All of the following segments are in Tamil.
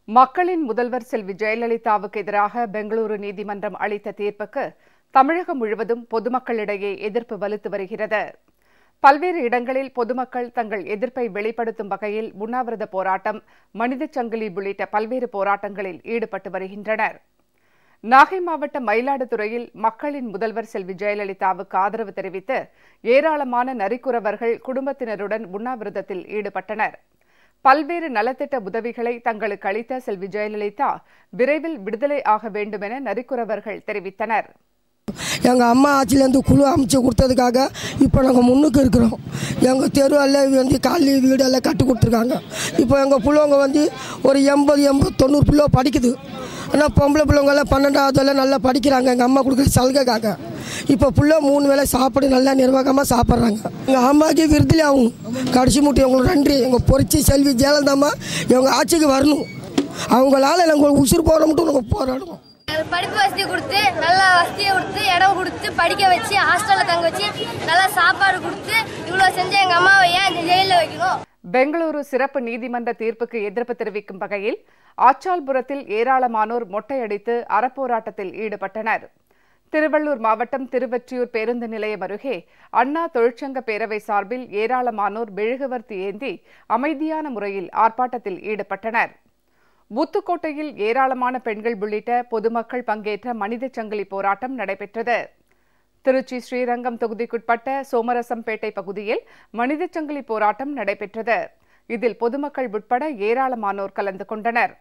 மக்களின் முதல்வர் செல்வி ஜெயலலிதாவுக்கு எதிராக பெங்களூரு நீதிமன்றம் அளித்த தீர்ப்புக்கு தமிழகம் முழுவதும் பொதுமக்களிடையே எதிர்ப்பு வலுத்து வருகிறது. பல்வேறு இடங்களில் பொதுமக்கள் தங்கள் எதிர்ப்பை வெளிப்படுத்தும் வகையில் உண்ணாவிரத போராட்டம், மனிதச் சங்கிலி உள்ளிட்ட பல்வேறு போராட்டங்களில் ஈடுபட்டு வருகின்றனர். நாகை மாவட்டம் மயிலாடுதுறையில் மக்களின் முதல்வர் செல்வி ஜெயலலிதாவுக்கு ஆதரவு தெரிவித்து ஏராளமான நரிக்குறவர்கள் குடும்பத்தினருடன் உண்ணாவிரதத்தில் ஈடுபட்டனர். பல்வேறு நலத்திட்ட உதவிகளை தங்களுக்கு அளித்த செல்வி ஜெயலலிதா விரைவில் விடுதலை ஆக வேண்டும் என நரிக்குறவர்கள் தெரிவித்தனர். எங்கள் அம்மா ஆட்சியிலேருந்து குழு அமைச்சு கொடுத்ததுக்காக இப்போ நாங்கள் முன்னுக்கு இருக்கிறோம். எங்கள் தெருவெல்லாம் வந்து காலி வீடெல்லாம் கட்டி கொடுத்துருக்காங்க. இப்போ எங்கள் பிள்ளைங்க வந்து ஒரு 80-90 பிள்ளை படிக்குது. ஆனால் பொம்பளை பிள்ளைங்கெல்லாம் 12ஆவதெல்லாம் நல்லா படிக்கிறாங்க. எங்கள் அம்மா கொடுக்குற சலுகைக்காக இப்போ பிள்ளை 3 வேளை சாப்பாடு நல்லா நிர்வாகமாக சாப்பிட்றாங்க. எங்கள் அம்மாவுக்கு விருதுலே ஆகும். கடைசி மூட்டை எங்களுக்கு நன்றி. எங்கள் பொறிச்சி செல்வி ஜெயலலிதாம்மா எங்கள் ஆட்சிக்கு வரணும். அவங்களால நாங்கள் உசுறு போட மட்டும் நாங்கள் போராடுவோம். படிப்பு வசதி கொடுத்து, நல்ல வசதியை கொடுத்து, இடம் கொடுத்து, படிக்க வச்சு, ஹாஸ்டலில் தங்க வச்சு, நல்லா சாப்பாடு கொடுத்து, இவ்வளோ செஞ்ச எங்கள் அம்மாவை ஏன் ஜெயிலில் வைக்கணும்? பெங்களூரு சிறப்பு நீதிமன்ற தீர்ப்புக்கு எதிர்ப்பு தெரிவிக்கும் வகையில் ஆச்சால்புரத்தில் ஏராளமானோர் மொட்டையடித்து அறப்போராட்டத்தில் ஈடுபட்டனர். திருவள்ளூர் மாவட்டம் திருவெற்றியூர் பேருந்து நிலையம் அருகே அண்ணா தொழிற்சங்க பேரவை சார்பில் ஏராளமானோர் மெழுகுவர்த்தி ஏந்தி அமைதியான முறையில் ஆர்ப்பாட்டத்தில் ஈடுபட்டனர். ஊத்துக்கோட்டையில் ஏராளமான பெண்கள் உள்ளிட்ட பொதுமக்கள் பங்கேற்ற மனிதச் சங்கிலி போராட்டம் நடைபெற்றது. திருச்சி ஸ்ரீரங்கம் தொகுதிக்குட்பட்ட சோமரசம்பேட்டை பகுதியில் மனிதச் சங்கிலி போராட்டம் நடைபெற்றது. இதில் பொதுமக்கள் உட்பட ஏராளமானோர் கலந்து கொண்டனர்.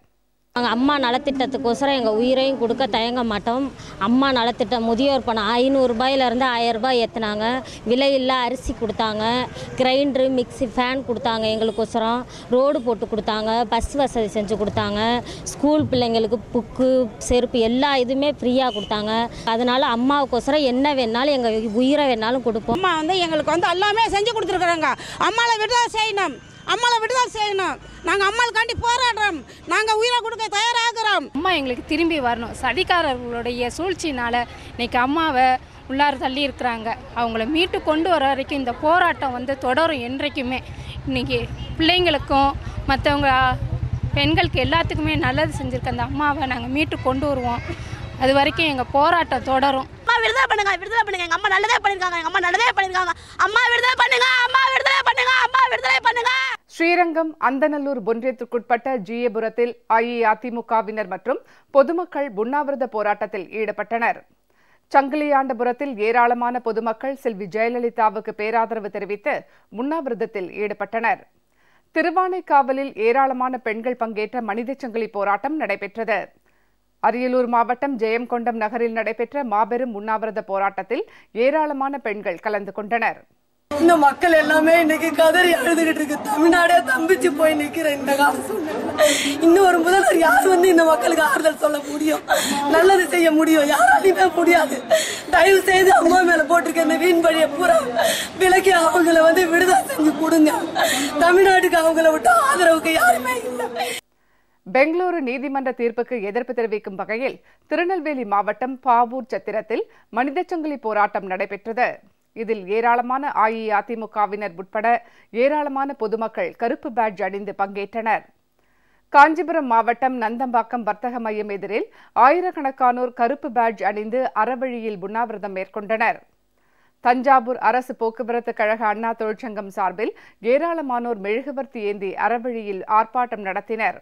அம்மா நலத்திட்டத்துக்கோசரம் எங்கள் உயிரையும் கொடுக்க தயங்க மாட்டோம். அம்மா நலத்திட்டம் முதியோர் பணம் 500 ரூபாயிலேருந்து 1000 ரூபாய் ஏற்றினாங்க. விலையில்லா அரிசி கொடுத்தாங்க, கிரைண்டரு, மிக்சி, ஃபேன் கொடுத்தாங்க. எங்களுக்கோசரம் ரோடு போட்டு கொடுத்தாங்க, பஸ் வசதி செஞ்சு கொடுத்தாங்க. ஸ்கூல் பிள்ளைங்களுக்கு புக்கு, செருப்பு எல்லா இதுவுமே ஃப்ரீயாக கொடுத்தாங்க. அதனால் அம்மாவுக்கோசரம் என்ன வேணாலும் எங்கள் உயிரை வேணாலும் கொடுப்போம். அம்மா வந்து எங்களுக்கு வந்து எல்லாமே செஞ்சு கொடுத்துருக்குறாங்க. அம்மாவை விடுதலை செய்யணும், அம்மாவை விடுதலை செய்யணும். நாங்கள் அம்மாவுக்காண்டி போராடுறோம். நாங்கள் உயிரை கொடுக்க தயாராகிறோம். அம்மா எங்களுக்கு திரும்பி வரணும். சதிகாரர்களுடைய சூழ்ச்சினால் இன்னைக்கு அம்மாவை உள்ளார தள்ளி இருக்கிறாங்க. அவங்கள மீட்டு கொண்டு வர வரைக்கும் இந்த போராட்டம் வந்து தொடரும். என்றைக்குமே இன்னைக்கு பிள்ளைங்களுக்கும் மற்றவங்க பெண்களுக்கு எல்லாத்துக்குமே நல்லது செஞ்சுருக்க அந்த அம்மாவை நாங்கள் மீட்டு கொண்டு வருவோம். அது வரைக்கும் எங்கள் போராட்டம் தொடரும். அம்மா விடுதலை பண்ணுங்க, விடுதலை பண்ணுங்க. எங்கள் அம்மா நல்லதே பண்ணியிருக்காங்க, எங்கள் அம்மா நல்லதே பண்ணியிருக்காங்க. அம்மா விடுதலை பண்ணுங்க, அம்மா விடுதலை பண்ணுங்க, அம்மா விடுதலை பண்ணுங்க. ஸ்ரீரங்கம் அந்தநல்லூர் ஒன்றியத்திற்குட்பட்ட ஜிஏபுரத்தில் அஇஅதிமுகவினர் மற்றும் பொதுமக்கள் உண்ணாவிரத போராட்டத்தில் ஈடுபட்டனர். சங்கிலியாண்டபுரத்தில் ஏராளமான பொதுமக்கள் செல்வி ஜெயலலிதாவுக்கு பேராதரவு தெரிவித்து உண்ணாவிரதத்தில் ஈடுபட்டனர். திருவானைக்காவலில் ஏராளமான பெண்கள் பங்கேற்ற மனிதச் சங்கிலி போராட்டம் நடைபெற்றது. அரியலூர் மாவட்டம் ஜெயங்கொண்டம் நகரில் நடைபெற்ற மாபெரும் உண்ணாவிரத போராட்டத்தில் ஏராளமான பெண்கள் கலந்து கொண்டனர். இந்த மக்கள் எல்லாமே இன்னைக்கு கதறி அழுதுகிட்டு இருக்கு. தமிழ்நாடே தம்பிச்சு போய் நிக்கிற இந்த கால சூழ்நிலை இன்னும் ஒரு முதல்வர் யார் வந்து இந்த மக்களுக்கு ஆறுதல் சொல்ல முடியும், நல்லது செய்ய முடியும்? யாராலையுமே முடியாது. தயவு செய்து அம்மா மேல போட்டிருக்க இந்த வீண் பழியை பூரா விலக்கி அவங்கள வந்து விடுதலை செஞ்சு கொடுங்க. தமிழ்நாட்டுக்கு அவங்கள விட்டு ஆதரவுக்கு யாருமே இல்லை. பெங்களூரு நீதிமன்ற தீர்ப்புக்கு எதிர்ப்பு தெரிவிக்கும் வகையில் திருநெல்வேலி மாவட்டம் பாவூர் சத்திரத்தில் மனிதச் சங்கிலி போராட்டம் நடைபெற்றது. இதில் ஏராளமான அஇஅதிமுகவினர் உட்பட ஏராளமான பொதுமக்கள் கருப்பு பேட்ஜ் அணிந்து பங்கேற்றனர். காஞ்சிபுரம் மாவட்டம் நந்தம்பாக்கம் வர்த்தக மையம் எதிரில் ஆயிரக்கணக்கானோர் கருப்பு பேட்ஜ் அணிந்து அறவழியில் உண்ணாவிரதம் மேற்கொண்டனர். தஞ்சாவூர் அரசு போக்குவரத்து கழக அண்ணா தொழிற்சங்கம் சார்பில் ஏராளமானோர் மெழுகுவர்த்தி ஏந்தி அறவழியில் ஆர்ப்பாட்டம் நடத்தினர்.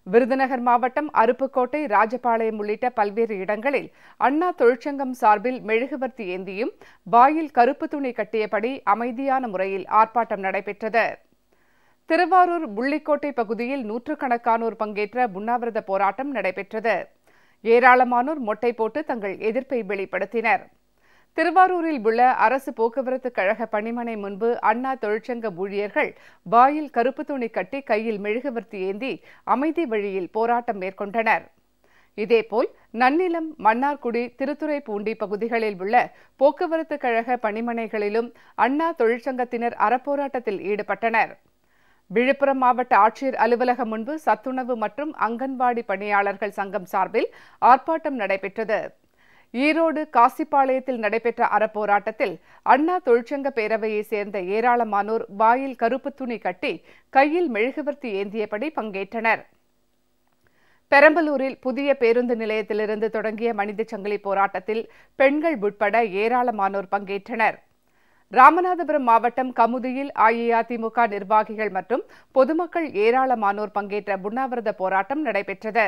விருதுநகர் மாவட்டம் அருப்புக்கோட்டை, ராஜபாளையம் உள்ளிட்ட பல்வேறு இடங்களில் அண்ணா தொழிற்சங்கம் சார்பில் மெழுகுவர்த்தி ஏந்தியும் வாயில் கருப்பு துணி கட்டியபடி அமைதியான முறையில் ஆர்ப்பாட்டம் நடைபெற்றது. திருவாரூர் புள்ளிக்கோட்டை பகுதியில் நூற்றுக்கணக்கானோர் பங்கேற்ற உண்ணாவிரத போராட்டம் நடைபெற்றது. ஏராளமானோர் மொட்டை போட்டு தங்கள் எதிர்ப்பை வெளிப்படுத்தினர். திருவாரூரில் உள்ள அரசு போக்குவரத்து கழக பணிமனை முன்பு அண்ணா தொழிற்சங்க ஊழியர்கள் வாயில் கருப்பு துணி கட்டி கையில் மெழுகுவர்த்தி ஏந்தி அமைதி வழியில் போராட்டம் மேற்கொண்டனர். இதேபோல் நன்னிலம், மன்னார்குடி, திருத்துறைப்பூண்டி பகுதிகளில் உள்ள போக்குவரத்து கழக பணிமனைகளிலும் அண்ணா தொழிற்சங்கத்தினர் அறப்போராட்டத்தில் ஈடுபட்டனர். விழுப்புரம் மாவட்ட ஆட்சியர் அலுவலகம் முன்பு சத்துணவு மற்றும் அங்கன்வாடி பணியாளர்கள் சங்கம் சார்பில் ஆர்ப்பாட்டம் நடைபெற்றது. ஈரோடு காசிப்பாளையத்தில் நடைபெற்ற அறப்போராட்டத்தில் அண்ணா தொழிற்சங்க பேரவையை சேர்ந்த ஏராளமானோர் வாயில் கருப்பு துணி கட்டி கையில் மெழுகுவர்த்தி ஏந்தியபடி பங்கேற்றனர். பெரம்பலூரில் புதிய பேருந்து நிலையத்திலிருந்து தொடங்கிய மனித சங்கிலி போராட்டத்தில் பெண்கள் உட்பட ஏராளமானோர் பங்கேற்றனர். ராமநாதபுரம் மாவட்டம் கமுதியில் அஇஅதிமுக நிர்வாகிகள் மற்றும் பொதுமக்கள் ஏராளமானோர் பங்கேற்ற உண்ணாவிரத போராட்டம் நடைபெற்றது.